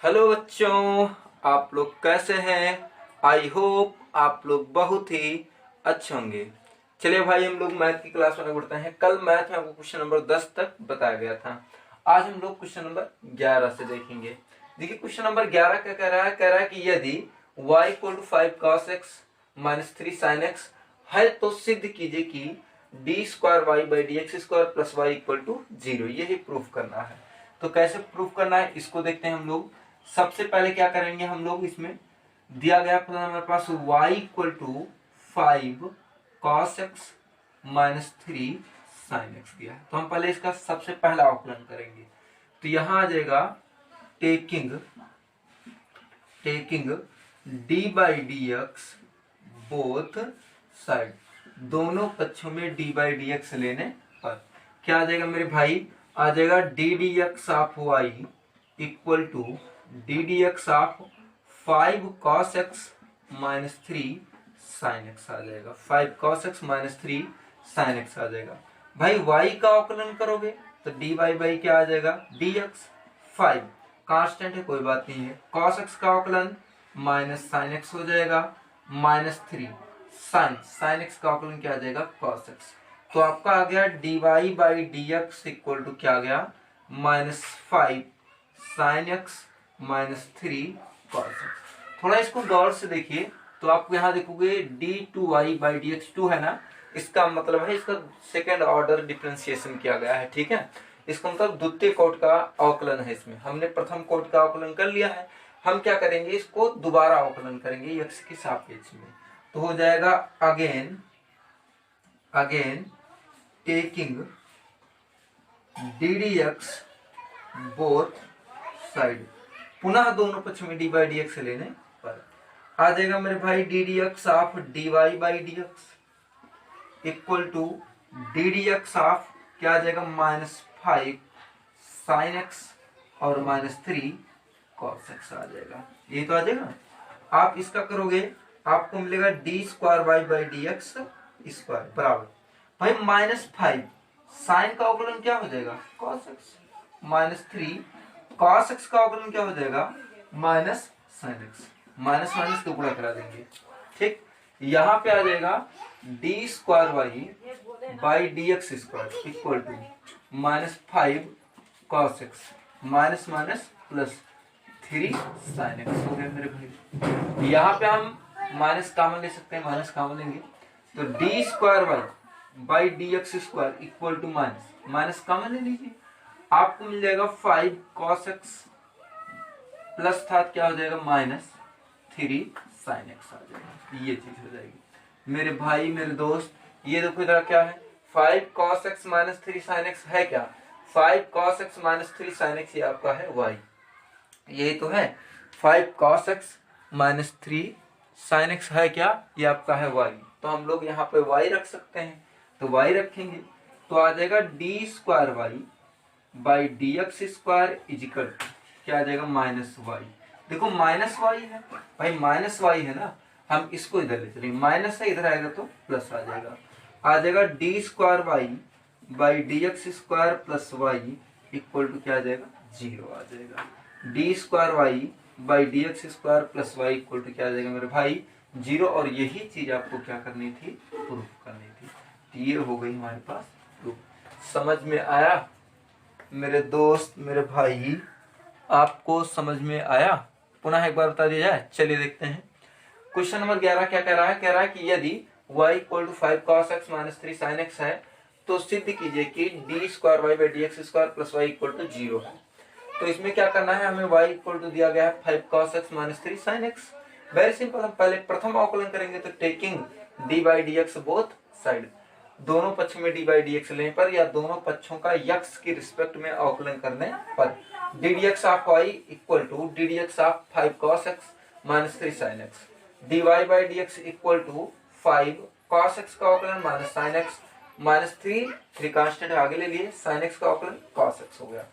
Hello बच्चों, आप लोग कैसे हैं? आई होप आप लोग बहुत ही अच्छे होंगे। चलिए भाई, हम लोग मैथ की क्लास में बढ़ते हैं। कल मैथ में आपको क्वेश्चन नंबर 10 तक बताया गया था। आज हम लोग क्वेश्चन नंबर 11 से देखेंगे। देखिए क्वेश्चन नंबर 11 क्या कह रहा है? कह रहा है कि यदि y = 5 cos x - 3 sin x है तो सिद्ध कीजिए कि d2y/dx² + y = 0। यही प्रूफ करना है। तो कैसे प्रूफ करना है इसको देखते हैं हम लोग। सबसे पहले क्या करेंगे हम लोग, इसमें दिया गया हमारे पास y = 5 cos x - 3 sin x दिया है। तो हम पहले इसका सबसे पहला आकलन करेंगे। तो यहां आ जाएगा टेकिंग d/dx बोथ साइड, दोनों पक्षों में d/dx लेने पर क्या आ जाएगा मेरे भाई? आ जाएगा ddx of y = ddx of 5 cos x - 3 sin x आ जाएगा। 5 cos x - 3 sin x आ जाएगा। भाई y का अवकलन करोगे तो dy बाई क्या आ जाएगा? dx। 5 कांस्टेंट है, कोई बात नहीं है। cos x का अवकलन माइनस sin x हो जाएगा, -3 sin x का अवकलन क्या आ जाएगा? cos x। तो आपका आ गया dy/dx = क्या आ गया? -5 sin x - 3 cos x। थोड़ा इसको गौर से देखिए तो आप यहाँ देखोगे d2y/dx 2 है ना, इसका मतलब है इसका सेकेंड ऑर्डर डिफरेंशिएशन किया गया है। ठीक है, इसका मतलब द्वितीय कोट का अवकलन है। इसमें हमने प्रथम कोट का अवकलन कर लिया है। हम क्या करेंगे, इसको दोबारा अवकलन करेंगे x के सापेक्ष में। तो हो जाएगा again taking ddx both side, पुनः दोनों पक्ष में d/dx लेने पर आ जाएगा मेरे भाई ddx of dy/dx = ddx of क्या आ जाएगा? -5 sin x और -3 cos x आ जाएगा। ये तो आ जाएगा। आप इसका करोगे आपको मिलेगा d2y/dx² बराबर भाई -5 साइन का अवकलन क्या हो जाएगा? cos x -3 cos x का अवकलन क्या हो जाएगा? -sin x। माइनस माइनस को गुणा करा देंगे। ठीक, यहाँ पे आ जाएगा d2y/dx² = -5 cos x minus +3 sin x हो गया मेरे भाई। यहाँ पे हम माइनस कॉमन ले सकते हैं, माइनस कॉमन लेंगे तो d2y/dx² = माइनस कॉमन ले लीजिए, आपको मिल जाएगा 5 cos x प्लस था क्या हो जाएगा? -3 sin x आ जाएगा। ये चीज हो जाएगी मेरे भाई मेरे दोस्त। ये देखो इधर क्या है? 5 cos x - 3 sin x है क्या? 5 cos x - 3 sin x ये आपका है y। यही तो है 5 cos x - 3 sin x है क्या? ये आपका है y। तो हम लोग यहाँ पे y रख सकते हैं, तो y रखेंगे तो आ जाएगा d2y/dx² क्या आ जाएगा? -y। देखो -y है भाई, -y है ना, हम इसको इधर ले चलेंगे, माइनस है इधर आएगा तो प्लस आ जाएगा। आ जाएगा d2y/dx² + y = क्या आ जाएगा? 0 आ जाएगा। d2y/dx² + y = क्या आ जाएगा मेरे भाई? 0। और यही चीज आपको क्या करनी थी? प्रूफ करनी थी। तो ये हो गई हमारे पास प्रूफ। समझ में आया मेरे दोस्त मेरे भाई? आपको समझ में आया? पुनः एक बार बता दिया जाए। चलिए देखते हैं क्वेश्चन नंबर 11 क्या कह रहा है? कह रहा है कि यदि y = 5 cos x - 3 sin x है तो सिद्ध कीजिए कि d2y/dx² + y = 0 है। तो इसमें क्या करना है हमें? y = दिया गया है 5 cos x - 3 sin x। Very simple, हम पहले प्रथम अवकलन करेंगे तो टेकिंग d/dx बोथ साइड, दोनों पक्ष में d/dx लेने पर या दोनों पक्षों का x की रिस्पेक्ट में अवकलन करने पर ddx of y = ddx of 5 cos x - 3 sin x, dy/dx = 5 cos x का अवकलन -sin x -3 कांस्टेंट आगे ले लिए, sin x का अवकलन cos x हो गया।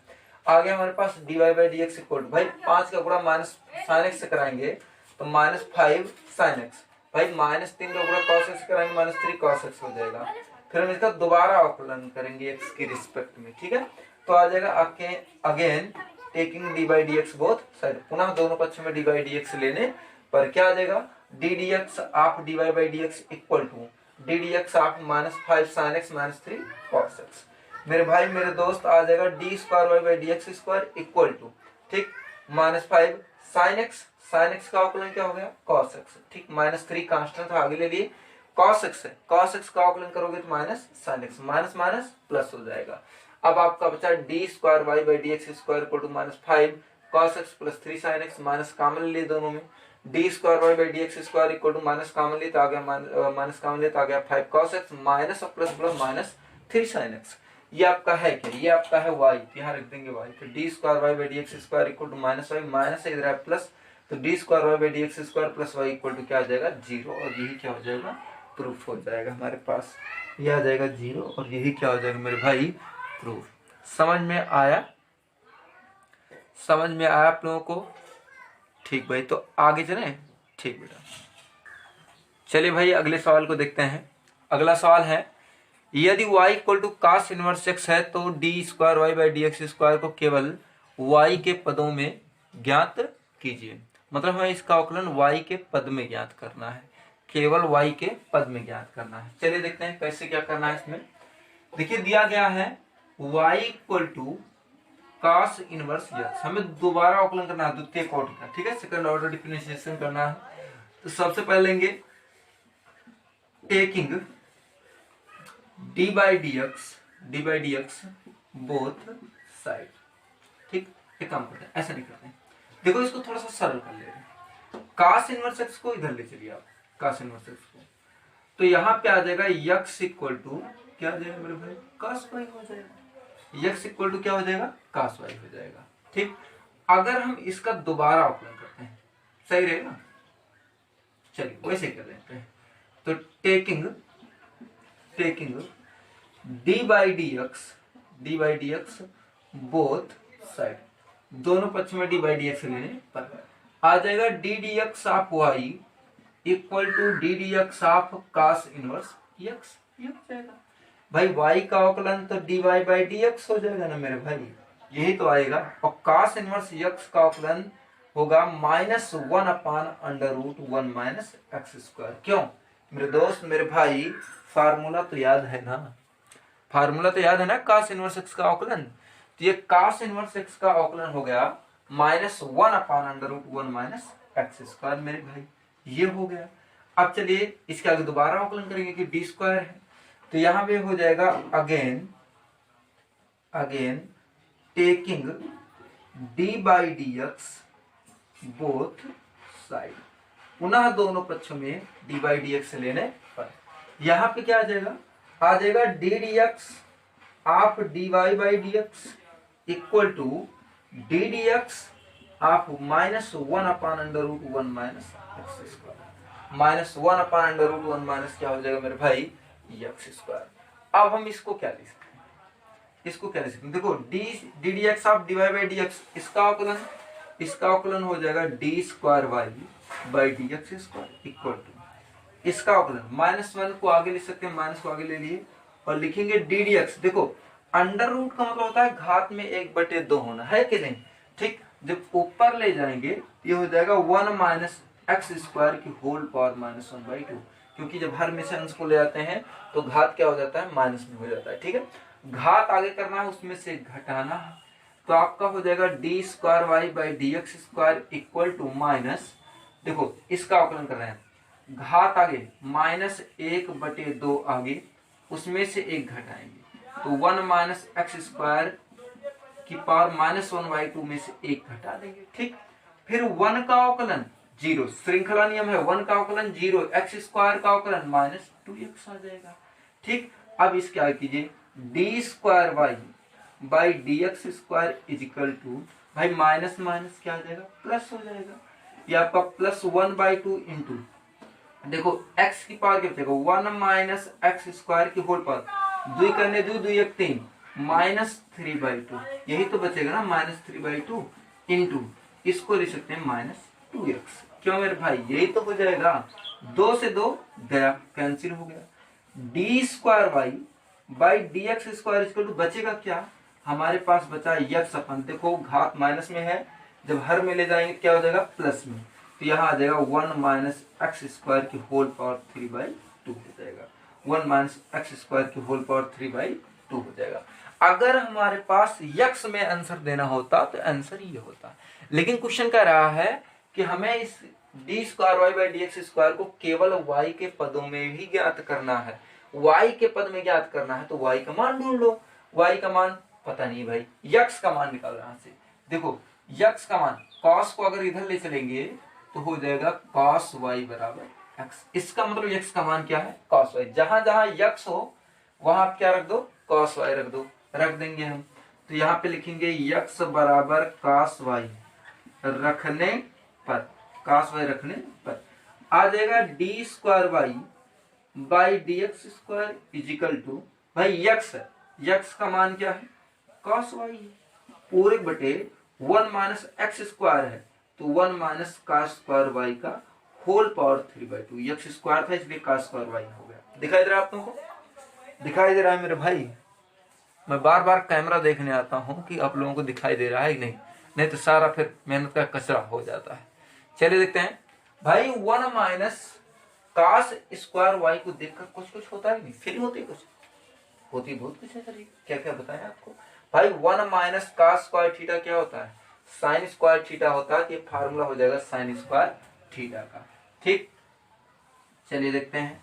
आ गया हमारे पास dy/dx = भाई 5 का गुणा -sin x से कराएंगे तो -5 sin x, भाई -3 का गुणा cos x से कराएंगे -3 cos x हो जाएगा। फिर हम इसका दोबारा अवकलन करेंगे x की रिस्पेक्ट में। ठीक है, तो आ जाएगा again taking D by D x both side, पुनः दोनों पक्ष में डी बाई डी एक्स लेने पर क्या आ जाएगा, D D X of D Y by D X equal to D D X of -5 sin x -3 cos x। मेरे भाई मेरे दोस्त आ जाएगा D square Y by D X square equal to, ठीक, -5 sin x का अवकलन क्या हो गया cos x, ठीक, -3 कांस्टेंट था आगे ले लिए, cos x है, cos x का अवकलन करोगे तो minus sin x, minus minus plus हो जाएगा। अब आपका बचा D square Y by D X square equal to -5 cos x plus 3 sin x, minus common लिए दोनों में, D square Y by D X square equal to minus common लिए तो आ गया माइनस कॉमन लिए तो आ गया 5 cos x माइनस और plus plus minus 3 sin x। ये आपका है क्या, ये आपका है y, यहाँ रख देंगे y, तो D square Y by D X square equal to minus Y, minus है इधर है प्लस, तो D square Y by D X square plus Y equal to क्या आ जाएगा 0, और यही क्या हो जाएगा प्रूफ हो जाएगा हमारे पास, ये आ जाएगा 0 और यही क्या हो जाएगा मेरे भाई प्रूफ। समझ में आया, समझ में आया आप लोगों को, ठीक भाई, तो आगे चले, ठीक बेटा। चलिए भाई अगले सवाल को देखते हैं। अगला सवाल है, यदि y equal to cos inverse x है तो D square Y by D X square को केवल y के पदों में ज्ञात कीजिए। मतलब हमें इसका अवकलन y के पद में ज्ञात करना है, केवल y के पद में ज्ञात करना है। चलिए देखते हैं कैसे क्या करना है इसमें। देखिए दिया गया है y equal to cos inverse x, हमें दोबारा अवकलन करना है द्वितीय कोटि का, ठीक है, सेकंड ऑर्डर डिफरेंशिएशन करना है। तो सबसे पहले लेंगे taking D by D x both side, ठीक, एक काम करते हैं ऐसा नहीं करते हैं, देखो इसको थोड़ा सा सरल कर ले रहे हैं, cos इनवर्स x को इधर ले चलिए आप, cos इनवर्स x को, तो यहाँ पे आ जाएगा x इक्वल टू क्या आ जाएगा मेरे भाई cos y हो जाएगा, x इक्वल टू क्या हो जाएगा cos y हो जाएगा, ठीक। अगर हम इसका दोबारा अवकलन करते हैं सही रहेगा, चलिए वैसे कर लेते हैं। तो taking D by D x both side, दोनों पक्ष में डी बाई डी एक्स लेने पर आ जाएगा D D X of Y equal to D D X of cos inverse X, ये हो जाएगा भाई y का अवकलन तो D Y by D X हो जाएगा ना मेरे भाई, यही तो आएगा, और cos इनवर्स x का अवकलन होगा -1/√1 माइनस एक्स स्क्वायर। क्यों मेरे दोस्त मेरे भाई, फार्मूला तो याद है ना, फार्मूला तो याद है ना cos इनवर्स x का अवकलन, तो ये cos इनवर्स x का अवकलन हो गया -1/√1 माइनस एक्स स्क्वायर मेरे भाई, ये हो गया। अब चलिए इसके आगे दोबारा अवकलन करेंगे कि डी स्क्वायर है, तो यहाँ पे हो जाएगा again taking D by D x both side, पुनः दोनों पक्षों में डी बाई डी एक्स लेने पर यहाँ पे क्या आ जाएगा D D X of D Y by D X equal to D D X of -1/√1 minus X square, -1/√1 minus क्या हो जाएगा मेरे भाई एक्स स्क्वायर। अब हम इसको क्या लिख सकते हैं, इसको क्या लिख सकते हैं, देखो D D X of D Y by D X, इसका अवकलन हो जाएगा D square Y by D X square equal to, इसका अवकलन -1 को आगे लिख सकते हैं, माइनस को आगे ले लिए और लिखेंगे डी डी एक्स। देखो अंडर रूट का मतलब होता है घात में 1/2 होना है कि नहीं, ठीक, जब ऊपर ले जाएंगे ये हो जाएगा 1 माइनस एक्स स्क्वायर की होल पावर -1/2, क्योंकि जब हर में से अंश को ले आते हैं तो घात क्या हो जाता है माइनस में हो जाता है, ठीक है, घात आगे करना है उसमें से घटाना है, तो आपका हो जाएगा D square Y by D X square equal to minus, देखो इसका अवकलन कर रहे हैं, घात आगे -1/2 आगे, उसमें से 1 घटाएंगे तो 1 माइनस एक्स स्क्वायर की पावर -1/2 में से 1 घटा देंगे, ठीक। फिर 1 का अवकलन 0, श्रृंखला नियम है, 1 का अवकलन 0, एक्स स्क्वायर का अवकलन -2x आ जाएगा, ठीक। अब इसके आगे कीजिए D square Y by D X square is equal to, भाई माइनस माइनस क्या आ जाएगा प्लस हो जाएगा, ये आपका +1/2 इंटू, देखो x की पावर क्या बचेगा 1 माइनस एक्स स्क्वायर की होल पावर, 2 करने 2 2 1 3 -3/2, यही तो बचेगा ना -3/2 इंटू, इसको लिख सकते हैं -2x। क्यों मेरे भाई यही तो हो जाएगा, 2 से 2 गया कैंसिल हो गया, D square Y by D X square equal to बचेगा क्या, हमारे पास बचा यक्स अपन, देखो घात माइनस में है, जब हर में ले जाएंगे क्या हो जाएगा प्लस में, तो यहाँ आ जाएगा 1 माइनस एक्स स्क्वायर की होल पावर 3/2 हो जाएगा। 1 माइनस एक्स स्क्वायर की होल पावर 3/2 हो जाएगा। अगर हमारे पास यक्स में आंसर देना होता तो आंसर ये होता, लेकिन क्वेश्चन कह रहा है कि हमें इस D square Y by D X square को केवल वाई के पदों में भी ज्ञात करना है। वाई के पद में ज्ञात करना है तो वाई का मान ढूंढ लो। वाई का मान पता नहीं भाई, यक्स का मान निकाल रहा है। देखो यक्स का मान, कॉस को अगर इधर ले चलेंगे तो हो जाएगा कॉस वाई बराबर एक्स। इसका मतलब यक्स का मान क्या है कॉस वाई। जहां जहां यक्स हो वहां आप क्या रख दो कॉस वाई रख दो, रख देंगे हम। तो यहाँ पे लिखेंगे यक्स बराबर कॉस वाई रखने पर, कॉस वाई रखने पर आ जाएगा D square Y by D X square is equal to, भाई यक्स है, यक्स का मान क्या है कॉस वाई है, पूरे बटे 1 माइनस एक्स स्क्वायर है तो 1 माइनस कॉस स्क्वायर वाई का होल पावर 3/2। यक्स स्क्वायर था इसलिए कॉस स्क्वायर वाई हो गया। दिखाई दे रहा है आप लोगों को, दिखाई दे रहा है मेरे भाई? मैं बार बार कैमरा देखने आता हूँ कि आप लोगों को दिखाई दे रहा है कि नहीं, नहीं तो सारा फिर मेहनत का कचरा हो जाता है। चलिए देखते हैं भाई, 1 माइनस कॉस स्क्वायर वाई को देखकर कुछ कुछ होता है नहीं, फीलिंग होती है, कुछ होती बहुत कुछ है सर, क्या क्या बताएं आपको भाई। 1 माइनस कॉस स्क्वायर थीटा क्या होता है साइन स्क्वायर थीटा होता है, ये फार्मूला हो जाएगा साइन स्क्वायर थीटा का। ठीक, चलिए देखते हैं।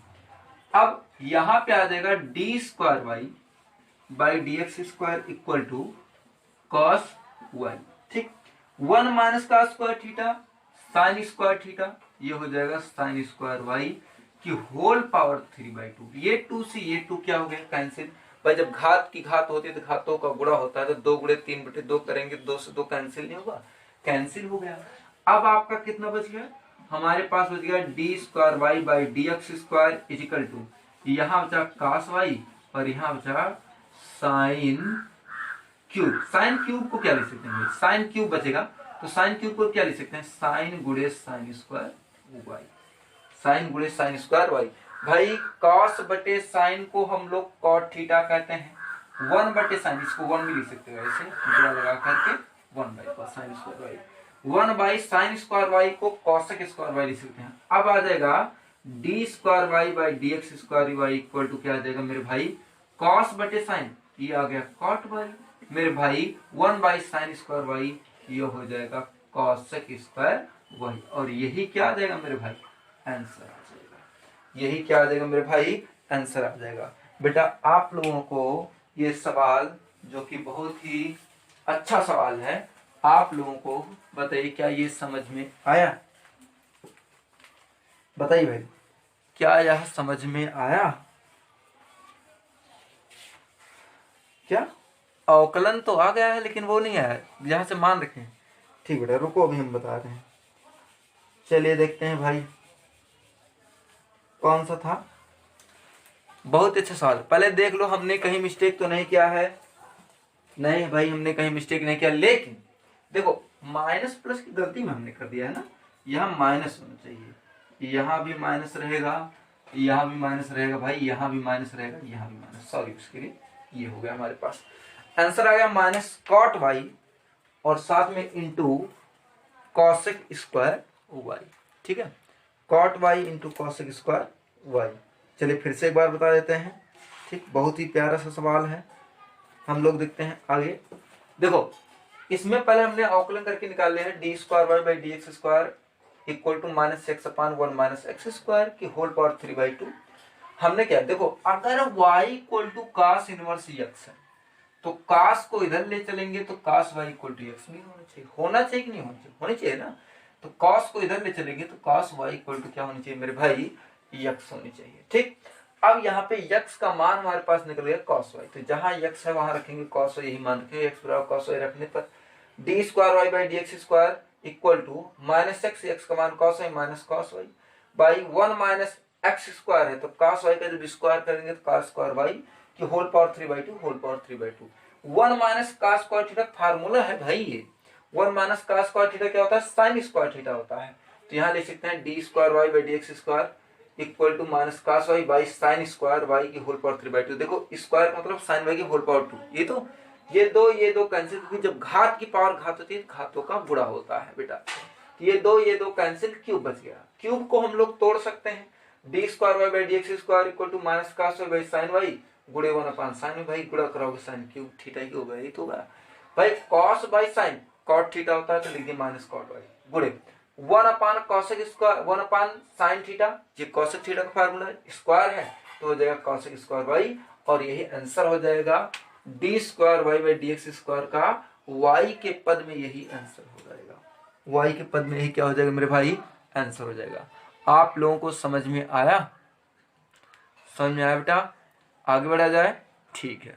अब यहां पे आ जाएगा D square Y by D X square equal to cos Y. ठीक, 1 minus cos square theta sine square theta, ये हो जाएगा साइन स्क्वायर वाई की होल पावर 3/2। ये 2 से ये 2 क्या हो गया कैंसिल। भाई जब घात की घात होती है तो घातों का गुणा होता है, तो 2 गुणे 3/2 करेंगे, 2 से 2 कैंसिल नहीं होगा, कैंसिल हो गया। अब आपका कितना बच गया, हमारे पास बच गया D square Y by D X square is equal to, यहाँ बचा कॉस वाई और यहाँ बचा साइन क्यूब। साइन क्यूब को क्या लिख सकते हैं, साइन क्यूब बचेगा तो साइन क्यूब को क्या लिख सकते हैं साइन गुणे साइन स्क्वायर वाई, साइन गुणे साइन स्क्वायर वाई। भाई कॉस बटे साइन को हम लोग कॉट थीटा कहते हैं, 1 बटे साइन, इसको 1 भी लिख सकते हो ऐसे जुड़ा लगा करके 1 by cos sine square Y, 1 by sine square Y को कॉसेक स्क्वायर वाई लिख सकते हैं। अब आ जाएगा D square Y by D X square Y equal to क्या आ जाएगा मेरे भाई कॉस बटे साइन, ये आ गया कॉट वाई मेरे भाई, 1 बाई साइन स्क्वायर वाई, ये हो जाएगा कॉसेक स्क्वायर वाई। और यही क्या आ जाएगा मेरे भाई आंसर आ जाएगा, यही क्या आ जाएगा मेरे भाई आंसर आ जाएगा। बेटा आप लोगों को ये सवाल जो कि बहुत ही अच्छा सवाल है, आप लोगों को बताइए क्या ये समझ में आया, बताइए भाई क्या यह समझ में आया? क्या अवकलन तो आ गया है लेकिन वो नहीं आया जहां से मान रखें। ठीक बेटा रुको अभी हम बता रहे हैं। चलिए देखते हैं भाई कौन सा था, बहुत अच्छा सवाल, पहले देख लो हमने कहीं मिस्टेक तो नहीं किया है। नहीं भाई हमने कहीं मिस्टेक नहीं किया, लेकिन देखो माइनस प्लस की गलती में हमने कर दिया है ना, यहाँ माइनस होना चाहिए, यहाँ भी माइनस रहेगा, यहाँ भी माइनस रहेगा भाई, यहाँ भी माइनस रहेगा, यहाँ भी माइनस, सॉरी उसके लिए ये हो गया हमारे पास आंसर आ गया माइनस कॉट वाई और साथ में इंटू कॉसेक स्क्वायर वाई। ठीक है, cot Y into cosec square Y. चलिए फिर से एक बार बता देते हैं। ठीक, बहुत ही प्यारा सा सवाल है, हम लोग देखते हैं आगे। देखो इसमें पहले हमने अवकलन करके निकाल लिया है D square Y by D X square equal to minus X upon 1 minus X square की होल पावर 3/2। हमने क्या देखो अगर y equal to cos inverse x है तो cos को इधर ले चलेंगे तो cos y equal to x नहीं होना चाहिए, होना चाहिए कि नहीं होना चाहिए, होनी चाहिए ना। तो cos को इधर ले चलेंगे तो cos y इक्वल टू क्या होनी चाहिए मेरे भाई x होनी चाहिए। ठीक, अब यहाँ पे x का मान हमारे पास निकल गया cos y, तो जहां x है वहां रखेंगे cos y, यही मान रखेंगे x बराबर cos y रखने पर D square Y by D X square equal to minus X, X का मान cos y minus cos y by 1 minus X square है तो cos y का जब स्क्वायर करेंगे तो cos स्क्वायर y की whole power 3/2, whole power 3/2। 1 minus cos square theta formula है भाई, ये 1 माइनस cos स्क्वायर थीटा क्या होता है साइन स्क्वायर थीटा होता है, तो यहाँ लिख सकते हैं D square Y by D X square equal to minus cos y by sine square y की होल पावर 3/2। देखो स्क्वायर का मतलब साइन y की होल पावर 2, ये तो ये दो कैंसिल, क्योंकि जब घात की पावर घात होती है घातों का गुणा होता है बेटा। तो ये दो कैंसिल, क्यूब बच गया। क्यूब को हम लोग तोड़ सकते हैं, D square Y by D X square equal to minus cos Y by sine Y गुणे 1 साइन में, भाई गुणा कराओगे साइन क्यूब थीटा क्यूब है, तो होगा भाई cos by sine cot theta होता है तो लिख दिए माइनस कॉट वाई गुणे 1 कॉसेक स्क्वायर 1 साइन थीटा, ये कॉसेक थीटा का फार्मूला है, स्क्वायर है तो हो जाएगा कॉसेक स्क्वायर वाई, और यही आंसर हो जाएगा D square Y by D X square का वाई के पद में यही आंसर हो जाएगा। वाई के पद में यही क्या हो जाएगा मेरे भाई, आंसर हो जाएगा। आप लोगों को समझ में आया? समझ में आया बेटा? आगे बढ़ा जाए, ठीक है।